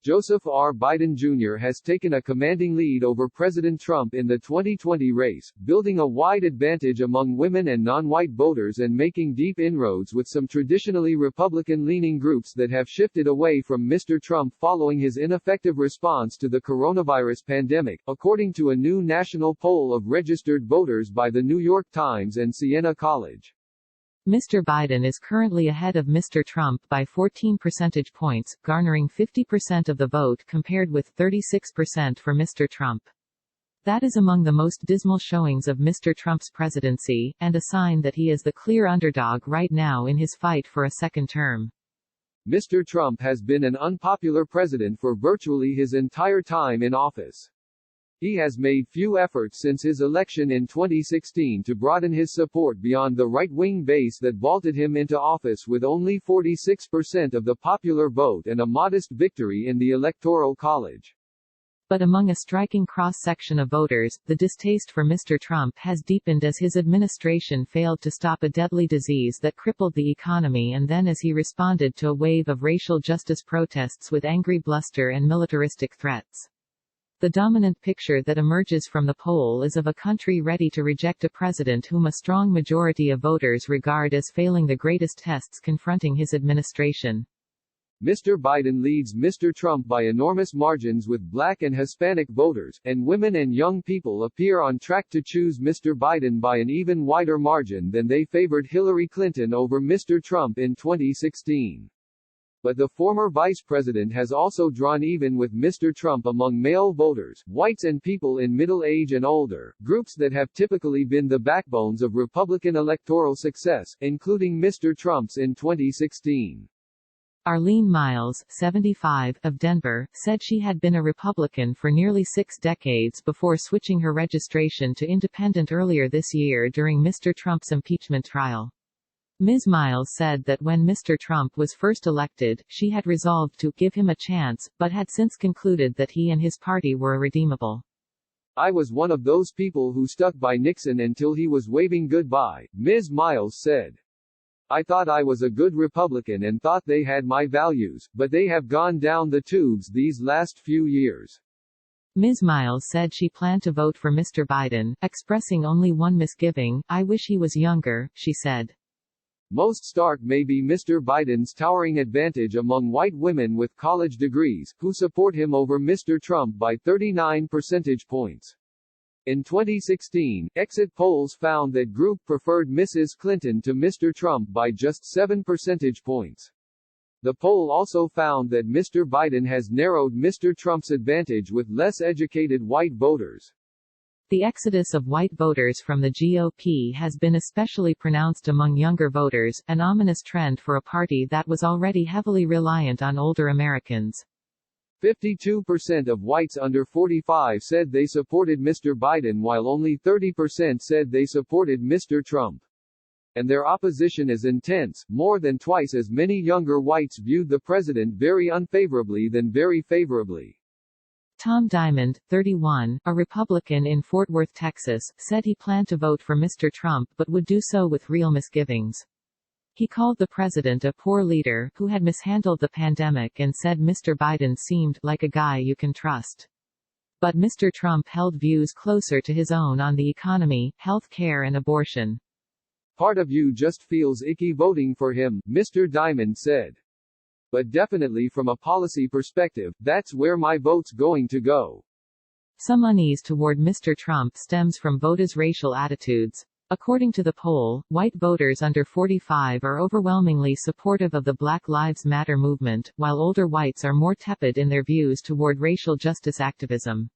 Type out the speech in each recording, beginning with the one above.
Joseph R. Biden Jr. has taken a commanding lead over President Trump in the 2020 race, building a wide advantage among women and non-white voters and making deep inroads with some traditionally Republican-leaning groups that have shifted away from Mr. Trump following his ineffective response to the coronavirus pandemic, according to a new national poll of registered voters by the New York Times and Siena College. Mr. Biden is currently ahead of Mr. Trump by 14 percentage points, garnering 50% of the vote compared with 36% for Mr. Trump. That is among the most dismal showings of Mr. Trump's presidency, and a sign that he is the clear underdog right now in his fight for a second term. Mr. Trump has been an unpopular president for virtually his entire time in office. He has made few efforts since his election in 2016 to broaden his support beyond the right-wing base that vaulted him into office with only 46% of the popular vote and a modest victory in the Electoral College. But among a striking cross-section of voters, the distaste for Mr. Trump has deepened as his administration failed to stop a deadly disease that crippled the economy and then as he responded to a wave of racial justice protests with angry bluster and militaristic threats. The dominant picture that emerges from the poll is of a country ready to reject a president whom a strong majority of voters regard as failing the greatest tests confronting his administration. Mr. Biden leads Mr. Trump by enormous margins with Black and Hispanic voters, and women and young people appear on track to choose Mr. Biden by an even wider margin than they favored Hillary Clinton over Mr. Trump in 2016. But the former vice president has also drawn even with Mr. Trump among male voters, whites and people in middle age and older, groups that have typically been the backbones of Republican electoral success, including Mr. Trump's in 2016. Arlene Miles, 75, of Denver, said she had been a Republican for nearly 6 decades before switching her registration to independent earlier this year during Mr. Trump's impeachment trial. Ms. Miles said that when Mr. Trump was first elected, she had resolved to give him a chance, but had since concluded that he and his party were irredeemable. I was one of those people who stuck by Nixon until he was waving goodbye, Ms. Miles said. I thought I was a good Republican and thought they had my values, but they have gone down the tubes these last few years. Ms. Miles said she planned to vote for Mr. Biden, expressing only one misgiving: I wish he was younger, she said. Most stark may be Mr. Biden's towering advantage among white women with college degrees, who support him over Mr. Trump by 39 percentage points. In 2016, exit polls found that group preferred Mrs. Clinton to Mr. Trump by just 7 percentage points. The poll also found that Mr. Biden has narrowed Mr. Trump's advantage with less educated white voters. The exodus of white voters from the GOP has been especially pronounced among younger voters, an ominous trend for a party that was already heavily reliant on older Americans. 52% of whites under 45 said they supported Mr. Biden while only 30% said they supported Mr. Trump. And their opposition is intense. More than twice as many younger whites viewed the president very unfavorably than very favorably. Tom Diamond, 31, a Republican in Fort Worth, Texas, said he planned to vote for Mr. Trump but would do so with real misgivings. He called the president a poor leader who had mishandled the pandemic and said Mr. Biden seemed like a guy you can trust. But Mr. Trump held views closer to his own on the economy, health care and abortion. Part of you just feels icky voting for him, Mr. Diamond said. But definitely from a policy perspective, that's where my vote's going to go. Some unease toward Mr. Trump stems from voters' racial attitudes. According to the poll, white voters under 45 are overwhelmingly supportive of the Black Lives Matter movement, while older whites are more tepid in their views toward racial justice activism.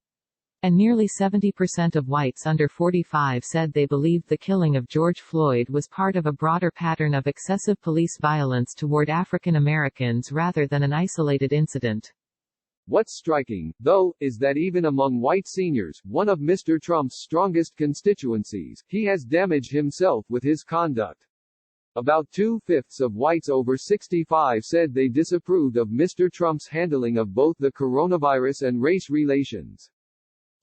And nearly 70% of whites under 45 said they believed the killing of George Floyd was part of a broader pattern of excessive police violence toward African Americans rather than an isolated incident. What's striking, though, is that even among white seniors, one of Mr. Trump's strongest constituencies, he has damaged himself with his conduct. About 2/5 of whites over 65 said they disapproved of Mr. Trump's handling of both the coronavirus and race relations.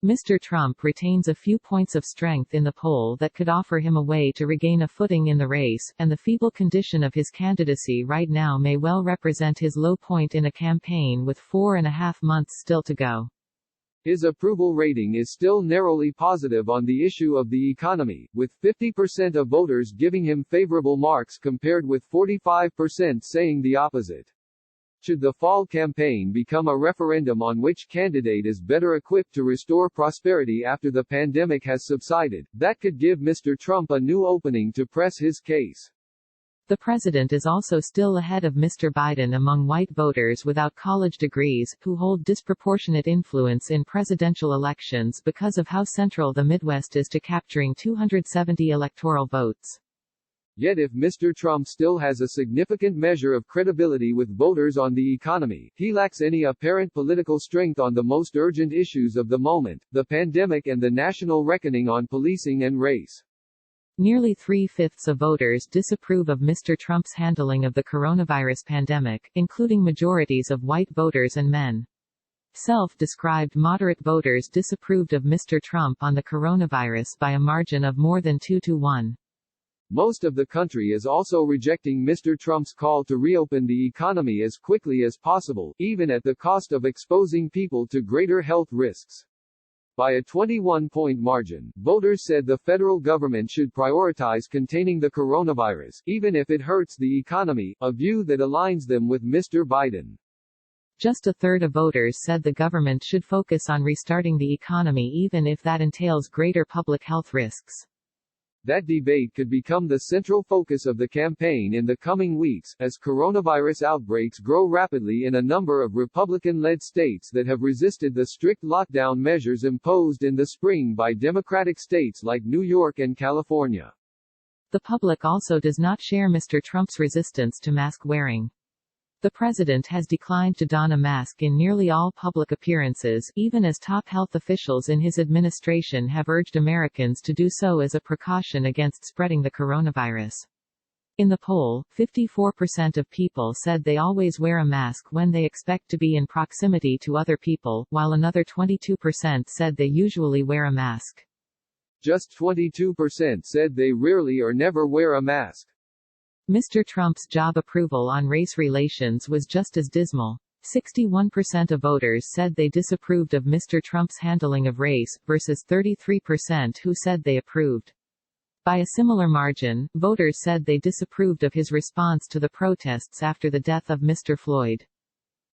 Mr. Trump retains a few points of strength in the poll that could offer him a way to regain a footing in the race, and the feeble condition of his candidacy right now may well represent his low point in a campaign with 4.5 months still to go. His approval rating is still narrowly positive on the issue of the economy, with 50% of voters giving him favorable marks compared with 45% saying the opposite. Should the fall campaign become a referendum on which candidate is better equipped to restore prosperity after the pandemic has subsided, that could give Mr. Trump a new opening to press his case. The president is also still ahead of Mr. Biden among white voters without college degrees, who hold disproportionate influence in presidential elections because of how central the Midwest is to capturing 270 electoral votes. Yet if Mr. Trump still has a significant measure of credibility with voters on the economy, he lacks any apparent political strength on the most urgent issues of the moment, the pandemic and the national reckoning on policing and race. Nearly 3/5 of voters disapprove of Mr. Trump's handling of the coronavirus pandemic, including majorities of white voters and men. Self-described moderate voters disapproved of Mr. Trump on the coronavirus by a margin of more than 2-1. Most of the country is also rejecting Mr. Trump's call to reopen the economy as quickly as possible, even at the cost of exposing people to greater health risks. By a 21-point margin, voters said the federal government should prioritize containing the coronavirus, even if it hurts the economy, a view that aligns them with Mr. Biden. Just a third of voters said the government should focus on restarting the economy even if that entails greater public health risks. That debate could become the central focus of the campaign in the coming weeks, as coronavirus outbreaks grow rapidly in a number of Republican-led states that have resisted the strict lockdown measures imposed in the spring by Democratic states like New York and California. The public also does not share Mr. Trump's resistance to mask wearing. The president has declined to don a mask in nearly all public appearances, even as top health officials in his administration have urged Americans to do so as a precaution against spreading the coronavirus. In the poll, 54% of people said they always wear a mask when they expect to be in proximity to other people, while another 22% said they usually wear a mask. Just 22% said they rarely or never wear a mask. Mr. Trump's job approval on race relations was just as dismal. 61% of voters said they disapproved of Mr. Trump's handling of race, versus 33% who said they approved. By a similar margin, voters said they disapproved of his response to the protests after the death of Mr. Floyd.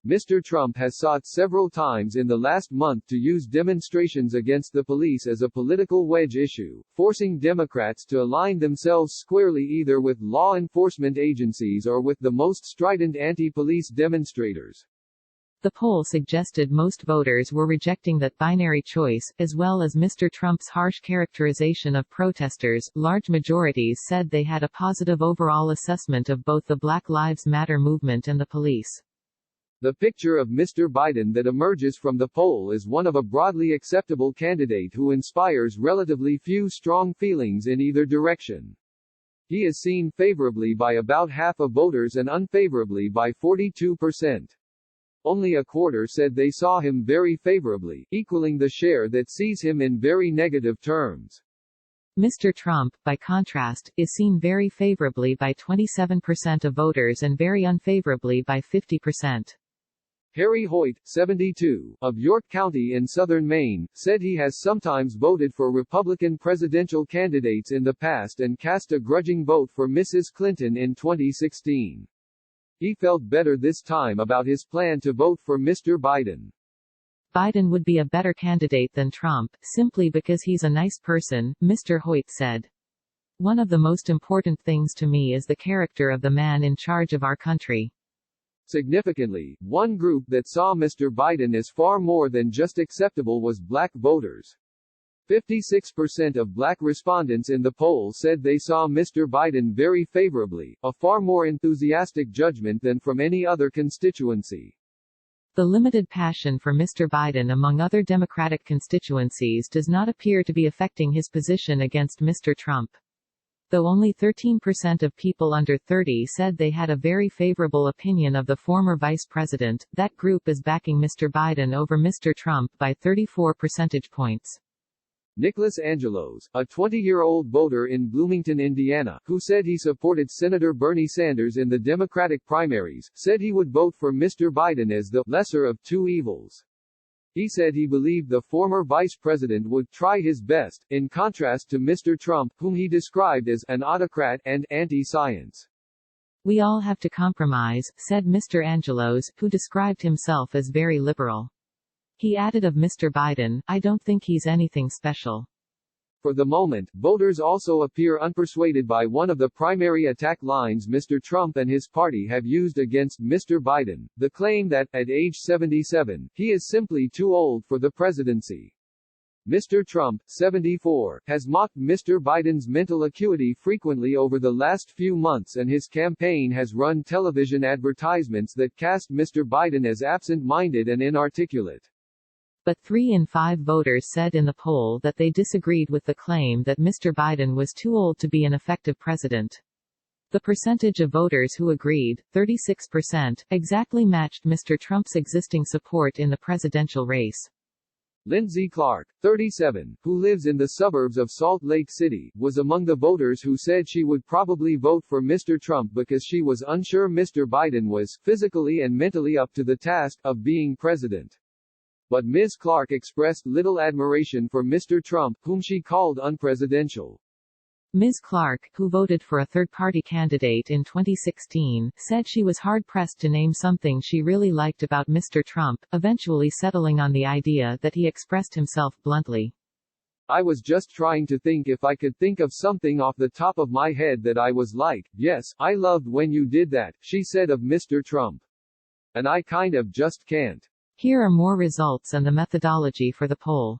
Mr. Trump has sought several times in the last month to use demonstrations against the police as a political wedge issue, forcing Democrats to align themselves squarely either with law enforcement agencies or with the most strident anti-police demonstrators. The poll suggested most voters were rejecting that binary choice, as well as Mr. Trump's harsh characterization of protesters. Large majorities said they had a positive overall assessment of both the Black Lives Matter movement and the police. The picture of Mr. Biden that emerges from the poll is one of a broadly acceptable candidate who inspires relatively few strong feelings in either direction. He is seen favorably by about half of voters and unfavorably by 42%. Only a quarter said they saw him very favorably, equaling the share that sees him in very negative terms. Mr. Trump, by contrast, is seen very favorably by 27% of voters and very unfavorably by 50%. Harry Hoyt, 72, of York County in southern Maine, said he has sometimes voted for Republican presidential candidates in the past and cast a grudging vote for Mrs. Clinton in 2016. He felt better this time about his plan to vote for Mr. Biden. Biden would be a better candidate than Trump, simply because he's a nice person, Mr. Hoyt said. One of the most important things to me is the character of the man in charge of our country. Significantly, one group that saw Mr. Biden as far more than just acceptable was black voters. 56% of black respondents in the poll said they saw Mr. Biden very favorably, a far more enthusiastic judgment than from any other constituency. The limited passion for Mr. Biden among other Democratic constituencies does not appear to be affecting his position against Mr. Trump. Though only 13% of people under 30 said they had a very favorable opinion of the former vice president, that group is backing Mr. Biden over Mr. Trump by 34 percentage points. Nicholas Angelos, a 20-year-old voter in Bloomington, Indiana, who said he supported Senator Bernie Sanders in the Democratic primaries, said he would vote for Mr. Biden as the lesser of two evils. He said he believed the former vice president would try his best, in contrast to Mr. Trump, whom he described as an autocrat and anti-science. We all have to compromise, said Mr. Angelos, who described himself as very liberal. He added of Mr. Biden, "I don't think he's anything special." For the moment, voters also appear unpersuaded by one of the primary attack lines Mr. Trump and his party have used against Mr. Biden, the claim that, at age 77, he is simply too old for the presidency. Mr. Trump, 74, has mocked Mr. Biden's mental acuity frequently over the last few months, and his campaign has run television advertisements that cast Mr. Biden as absent-minded and inarticulate. But 3 in 5 voters said in the poll that they disagreed with the claim that Mr. Biden was too old to be an effective president. The percentage of voters who agreed, 36%, exactly matched Mr. Trump's existing support in the presidential race. Lindsay Clark, 37, who lives in the suburbs of Salt Lake City, was among the voters who said she would probably vote for Mr. Trump because she was unsure Mr. Biden was, physically and mentally, up to the task of being president. But Ms. Clark expressed little admiration for Mr. Trump, whom she called unpresidential. Ms. Clark, who voted for a third-party candidate in 2016, said she was hard-pressed to name something she really liked about Mr. Trump, eventually settling on the idea that he expressed himself bluntly. "I was just trying to think if I could think of something off the top of my head that I was like, yes, I loved when you did that," she said of Mr. Trump. "And I kind of just can't." Here are more results and the methodology for the poll.